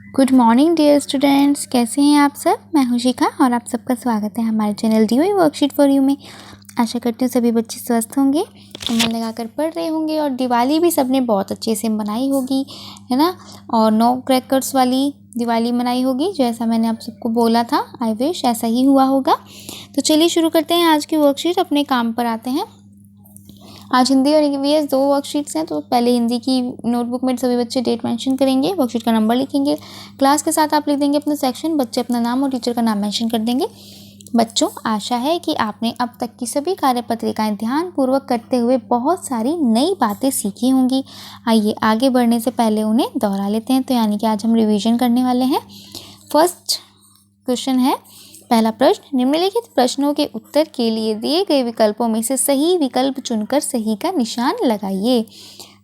Good morning dear students, कैसे हैं आप सब। मैं हूं शिखा और आप सबका स्वागत है हमारे channel DOE worksheet for you में। आशा करती हूँ सभी बच्चे स्वस्थ होंगे, मन लगाकर पढ़ रहे होंगे और दिवाली भी सबने बहुत अच्छे से मनाई होगी, है ना। और नो क्रैकर्स वाली दिवाली मनाई होगी, जैसा मैंने आप सबको बोला था। आई विश ऐसा ही हुआ होगा। तो चलिए शुरू करते हैं आज की वर्कशीट। अपने काम पर आते हैं। आज हिंदी और ईवीएस दो वर्कशीट्स हैं। तो पहले हिंदी की नोटबुक में सभी बच्चे डेट मेंशन करेंगे, वर्कशीट का नंबर लिखेंगे, क्लास के साथ आप लिख देंगे अपना सेक्शन, बच्चे अपना नाम और टीचर का नाम मेंशन कर देंगे। बच्चों, आशा है कि आपने अब तक की सभी कार्यपत्रिकाएं ध्यानपूर्वक करते हुए बहुत सारी नई बातें सीखी होंगी। आइए आगे बढ़ने से पहले उन्हें दोहरा लेते हैं। तो यानी कि आज हम रिवीजन करने वाले हैं। फर्स्ट क्वेश्चन है, पहला प्रश्न, निम्नलिखित प्रश्नों के उत्तर के लिए दिए गए विकल्पों में से सही विकल्प चुनकर सही का निशान लगाइए।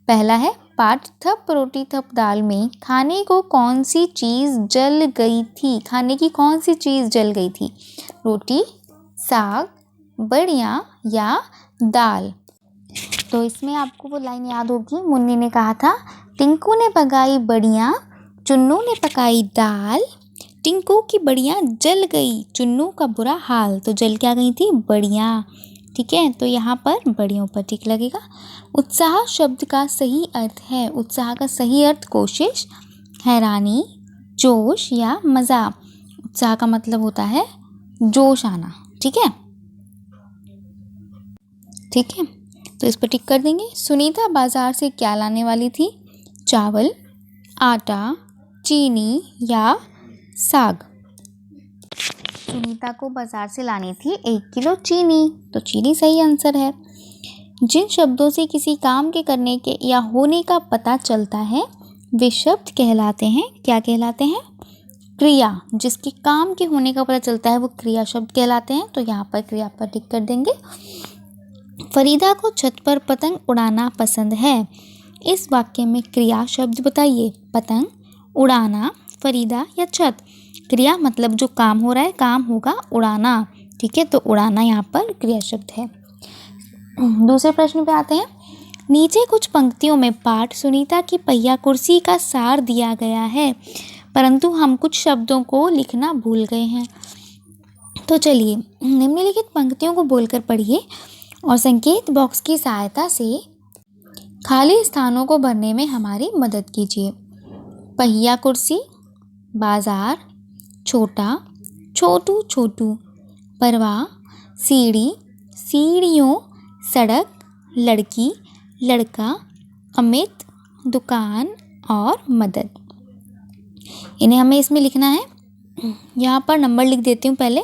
पहला है, पाट थप रोटी थप दाल में खाने को कौन सी चीज़ जल गई थी। खाने की कौन सी चीज़ जल गई थी? रोटी, साग, बड़ियाँ या दाल। तो इसमें आपको वो लाइन याद होगी, मुन्नी ने कहा था, टिंकू ने पकाई बड़ियाँ, चुन्नू ने पकाई दाल, टिंकू की बड़ियाँ जल गई, चुन्नू का बुरा हाल। तो जल क्या गई थी? बड़ियाँ। ठीक है, तो यहाँ पर बड़ियों पर टिक लगेगा। उत्साह शब्द का सही अर्थ है। उत्साह का सही अर्थ कोशिश, हैरानी, जोश या मज़ा। उत्साह का मतलब होता है जोश आना। ठीक है, ठीक है, तो इस पर टिक कर देंगे। सुनीता बाजार से क्या लाने वाली थी? चावल, आटा, चीनी या साग। सुनीता को बाजार से लानी थी 1 किलो चीनी, तो चीनी सही आंसर है। जिन शब्दों से किसी काम के करने के या होने का पता चलता है वे शब्द कहलाते हैं, क्या कहलाते हैं? क्रिया। जिसके काम के होने का पता चलता है वो क्रिया शब्द कहलाते हैं। तो यहाँ पर क्रिया पर टिक कर देंगे। फरीदा को छत पर पतंग उड़ाना पसंद है। इस वाक्य में क्रिया शब्द बताइए। पतंग, उड़ाना, फरीदा या छत। क्रिया मतलब जो काम हो रहा है, काम होगा उड़ाना। ठीक है, तो उड़ाना यहाँ पर क्रिया शब्द है। दूसरे प्रश्न पे आते हैं। नीचे कुछ पंक्तियों में पाठ सुनीता की पहिया कुर्सी का सार दिया गया है, परंतु हम कुछ शब्दों को लिखना भूल गए हैं। तो चलिए निम्नलिखित पंक्तियों को बोलकर पढ़िए और संकेत बॉक्स की सहायता से खाली स्थानों को भरने में हमारी मदद कीजिए। पहिया कुर्सी, बाजार, छोटा, छोटू छोटू, परवाह, सीढ़ी, सीढ़ियों, सड़क, लड़की, लड़का, अमित, दुकान और मदद। इन्हें हमें इसमें लिखना है। यहाँ पर नंबर लिख देती हूँ पहले।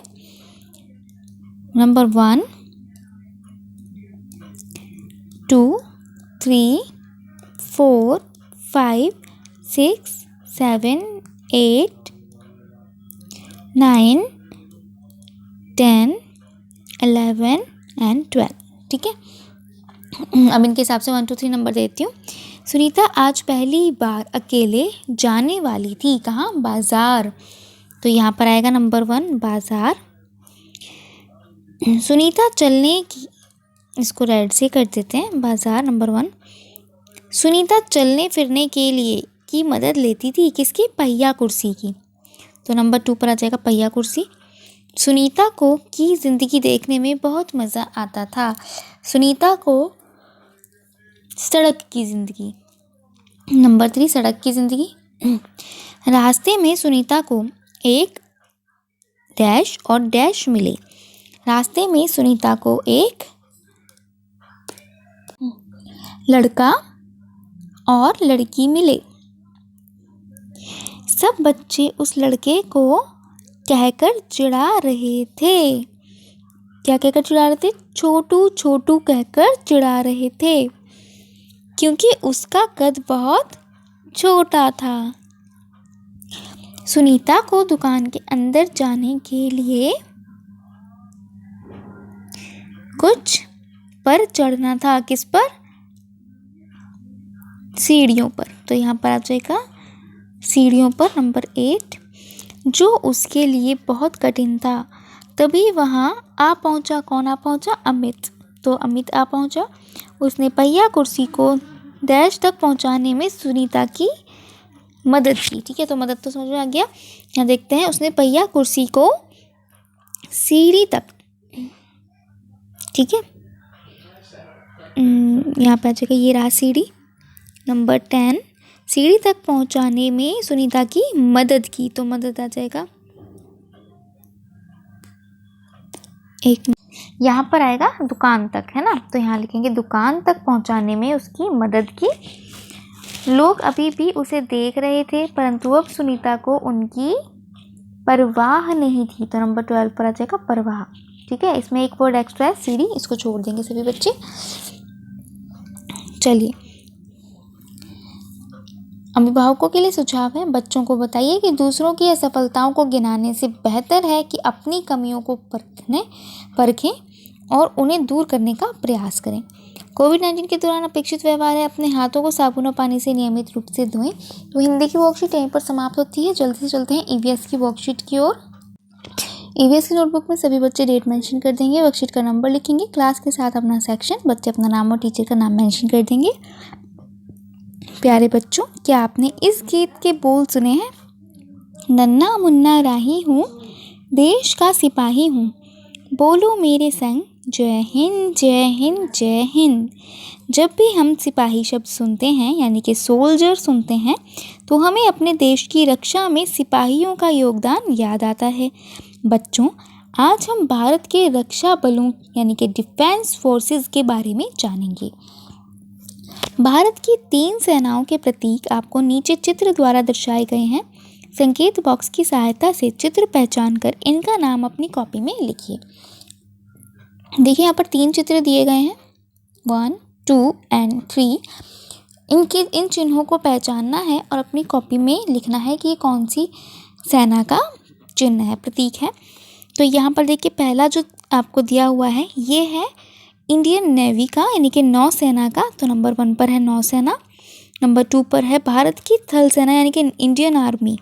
Number 1, 2, 3, 4, 5, 6, 7, 8, 9, 10, 11 and 12। ठीक है, अब इनके हिसाब से 1, 2, 3 नंबर देती हूँ। सुनीता आज पहली बार अकेले जाने वाली थी। कहाँ? बाजार। तो यहाँ पर आएगा नंबर 1 बाजार। सुनीता चलने की, इसको रेड से कर देते हैं, बाजार नंबर 1। सुनीता चलने फिरने के लिए की मदद लेती थी। किसकी? पहिया कुर्सी की। तो नंबर 2 पर आ जाएगा पहिया कुर्सी। सुनीता को की ज़िंदगी देखने में बहुत मज़ा आता था। सुनीता को सड़क की ज़िंदगी। नंबर 3 सड़क की ज़िंदगी। रास्ते में सुनीता को एक डैश और डैश मिले। रास्ते में सुनीता को एक लड़का और लड़की मिले। सब बच्चे उस लड़के को कहकर चिढ़ा रहे थे। क्या कहकर चिढ़ा रहे थे? छोटू छोटू कहकर चिढ़ा रहे थे, क्योंकि उसका कद बहुत छोटा था। सुनीता को दुकान के अंदर जाने के लिए कुछ पर चढ़ना था। किस पर? सीढ़ियों पर। तो यहाँ पर आ जाएगा सीढ़ियों पर नंबर 8, जो उसके लिए बहुत कठिन था। तभी वहाँ आ पहुँचा। कौन आ पहुँचा? अमित। तो अमित आ पहुँचा। उसने पहिया कुर्सी को डैश तक पहुँचाने में सुनीता की मदद की। ठीक है, तो मदद तो समझ में आ गया। यहाँ देखते हैं, उसने पहिया कुर्सी को सीढ़ी तक, ठीक है, यहाँ पे आ जाएगा, ये रहा सीढ़ी। नंबर 10, सीढ़ी तक पहुंचाने में सुनीता की मदद की, तो मदद आ जाएगा, एक यहाँ पर आएगा दुकान तक, है ना, तो यहाँ लिखेंगे दुकान तक पहुंचाने में उसकी मदद की। लोग अभी भी उसे देख रहे थे, परंतु अब सुनीता को उनकी परवाह नहीं थी, तो नंबर 12 पर आ जाएगा परवाह। ठीक है, इसमें एक वर्ड एक्स्ट्रा है, सीढ़ी, इसको छोड़ देंगे सभी बच्चे। चलिए, अभिभावकों के लिए सुझाव है, बच्चों को बताइए कि दूसरों की असफलताओं को गिनाने से बेहतर है कि अपनी कमियों को परखें और उन्हें दूर करने का प्रयास करें। कोविड-19 के दौरान अपेक्षित व्यवहार है अपने हाथों को साबुन और पानी से नियमित रूप से धोएं। तो हिंदी की वर्कशीट यहीं पर समाप्त होती है। जल्दी से चलते हैं ईवीएस की वर्कशीट की ओर। ईवीएस की नोटबुक में सभी बच्चे डेट मेंशन कर देंगे, वर्कशीट का नंबर लिखेंगे, क्लास के साथ अपना सेक्शन, बच्चे अपना नाम और टीचर का नाम मेंशन कर देंगे। प्यारे बच्चों, क्या आपने इस गीत के बोल सुने हैं? नन्ना मुन्ना राही हूँ, देश का सिपाही हूँ, बोलो मेरे संग, जय हिंद जय हिंद जय हिंद। जब भी हम सिपाही शब्द सुनते हैं, यानी कि सोल्जर सुनते हैं, तो हमें अपने देश की रक्षा में सिपाहियों का योगदान याद आता है। बच्चों, आज हम भारत के रक्षा बलों यानी कि डिफेंस फोर्सेस के बारे में जानेंगे। भारत की 3 सेनाओं के प्रतीक आपको नीचे चित्र द्वारा दर्शाए गए हैं। संकेत बॉक्स की सहायता से चित्र पहचान कर इनका नाम अपनी कॉपी में लिखिए। देखिए, यहाँ पर 3 चित्र दिए गए हैं, 1, 2 एंड 3। इन चिन्हों को पहचानना है और अपनी कॉपी में लिखना है कि ये कौन सी सेना का चिन्ह है, प्रतीक है। तो यहाँ पर देखिए, पहला जो आपको दिया हुआ है ये है इंडियन नेवी का, यानी कि नौसेना का, तो नंबर 1 पर है नौसेना। नंबर 2 पर है भारत की थल सेना यानी कि इंडियन आर्मी,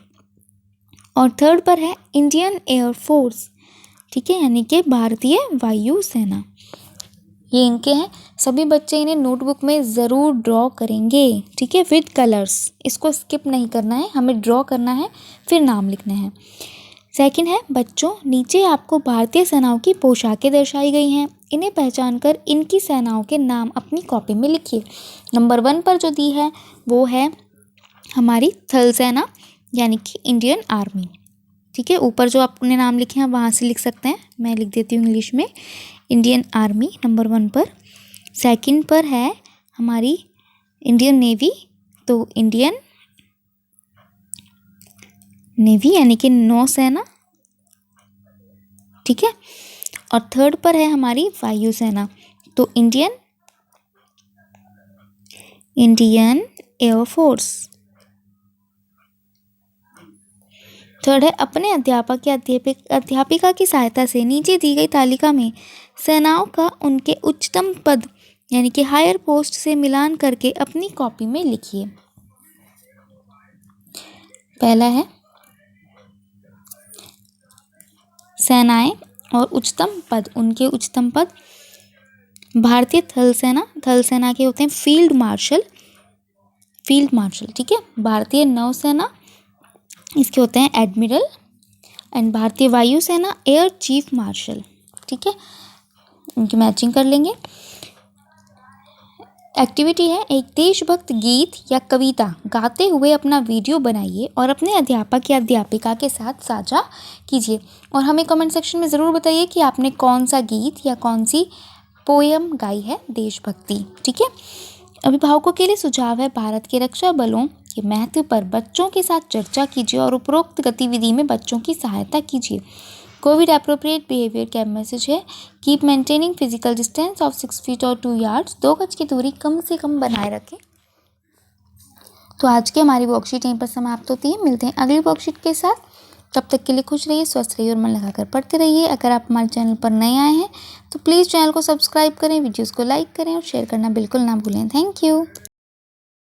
और 3rd पर है इंडियन एयरफोर्स, ठीक है, यानी कि भारतीय वायु सेना। ये इनके हैं। सभी बच्चे इन्हें नोटबुक में ज़रूर ड्रॉ करेंगे, ठीक है, विद कलर्स। इसको स्किप नहीं करना है, हमें ड्रॉ करना है, फिर नाम लिखना है। सेकंड है, बच्चों, नीचे आपको भारतीय सेनाओं की पोशाकें दर्शाई गई हैं। इन्हें पहचानकर इनकी सेनाओं के नाम अपनी कॉपी में लिखिए। नंबर 1 पर जो दी है वो है हमारी थल सेना यानी कि इंडियन आर्मी, ठीक है। ऊपर जो आपने नाम लिखे हैं वहाँ से लिख सकते हैं, मैं लिख देती हूँ इंग्लिश में, इंडियन आर्मी नंबर 1 पर। सेकंड पर है हमारी इंडियन नेवी, तो इंडियन नेवी यानी कि नौसेना, ठीक है। और 3rd पर है हमारी वायुसेना, तो इंडियन एयरफोर्स। 3rd है, अपने अध्यापक या अध्यापिका की सहायता से नीचे दी गई तालिका में सेनाओं का उनके उच्चतम पद यानी कि हायर पोस्ट से मिलान करके अपनी कॉपी में लिखिए। पहला है सेनाएं और उच्चतम पद, उनके उच्चतम पद। भारतीय थल सेना के होते हैं फील्ड मार्शल, ठीक है। भारतीय नौसेना, इसके होते हैं एडमिरल। एंड भारतीय वायुसेना एयर चीफ मार्शल, ठीक है। इनकी मैचिंग कर लेंगे। एक्टिविटी है, एक देशभक्त गीत या कविता गाते हुए अपना वीडियो बनाइए और अपने अध्यापक या अध्यापिका के साथ साझा कीजिए। और हमें कमेंट सेक्शन में ज़रूर बताइए कि आपने कौन सा गीत या कौन सी पोयम गाई है देशभक्ति, ठीक है। अभिभावकों के लिए सुझाव है, भारत के रक्षा बलों के महत्व पर बच्चों के साथ चर्चा कीजिए और उपरोक्त गतिविधि में बच्चों की सहायता कीजिए। कोविड एप्रोप्रिएट बिहेवियर का मैसेज है, keep maintaining physical distance of 6 feet और 2 यार्ड्स, 2 गज की दूरी कम से कम बनाए रखें। तो आज की हमारी वर्कशीट यहीं पर समाप्त होती है। मिलते हैं अगली वर्कशीट के साथ। तब तक के लिए खुश रहिए, स्वस्थ रहिए और मन लगाकर पढ़ते रहिए। अगर आप हमारे चैनल पर नए आए हैं तो प्लीज़ चैनल को सब्सक्राइब करें, वीडियोज़ को लाइक करें और शेयर करना बिल्कुल ना भूलें। Thank you.